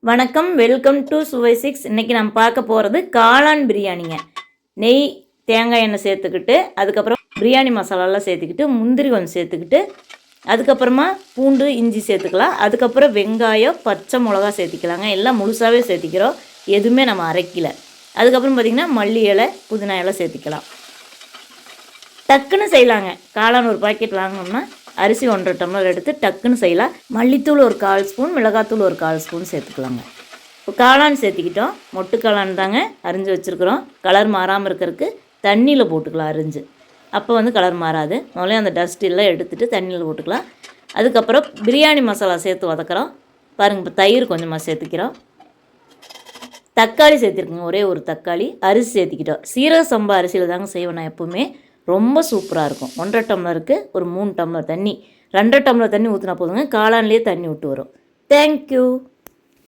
வணக்கம், welcome to சுவை six. இன்றைக்கி நம்ம பார்க்க போகிறது காளான் பிரியாணிங்க. நெய், தேங்காய் எண்ணெய் சேர்த்துக்கிட்டு, அதுக்கப்புறம் பிரியாணி மசாலாலாம் சேர்த்துக்கிட்டு, முந்திரி கொஞ்சம் சேர்த்துக்கிட்டு, அதுக்கப்புறமா பூண்டு, இஞ்சி சேர்த்துக்கலாம். அதுக்கப்புறம் வெங்காயம், பச்சை மிளகா சேர்த்திக்கலாங்க. எல்லாம் முழுசாகவே சேர்த்திக்கிறோம், எதுவுமே நம்ம அரைக்கலை. அதுக்கப்புறம் பார்த்திங்கன்னா மல்லி இலை, புதினா இலை சேர்த்திக்கலாம். டக்குன்னு செய்யலாங்க. காளான் ஒரு பாக்கெட் வாங்கினோம்னா அரிசி 1.5 டம்ளர் எடுத்து டக்குன்னு செய்யலாம். மல்லித்தூள் ஒரு 1/4 ஸ்பூன், மிளகாத்தூள் ஒரு 1/4 ஸ்பூன் சேர்த்துக்கலாங்க. இப்போ காளான் சேர்த்திக்கிட்டோம். மொட்டு காளான் தாங்க அரிஞ்சு வச்சுருக்குறோம். கலர் மாறாமல் இருக்கிறதுக்கு தண்ணியில் போட்டுக்கலாம் அரிஞ்சு. அப்போ கலர் மாறாது. முதல்ல அந்த டஸ்ட் எல்லாம் எடுத்துகிட்டு தண்ணியில் போட்டுக்கலாம். அதுக்கப்புறம் பிரியாணி மசாலா சேர்த்து வதக்குறோம். பாருங்கள், இப்போ தயிர் கொஞ்சமாக சேர்த்துக்கிறோம். தக்காளி சேர்த்துருக்குங்க, ஒரே ஒரு தக்காளி. அரிசி சேர்த்திக்கிட்டோம். சீரக சம்பா அரிசியில் தாங்க செய்வேன் நான் எப்போவுமே. ரொம்ப சூப்பராக இருக்கும். 1.5 டம்ளருக்கு ஒரு 3 டம்ளர் தண்ணி, 2.5 டம்ளர் தண்ணி ஊற்றினா போதுங்க. காளான்லேயே தண்ணி விட்டு வரும். தேங்க்யூ.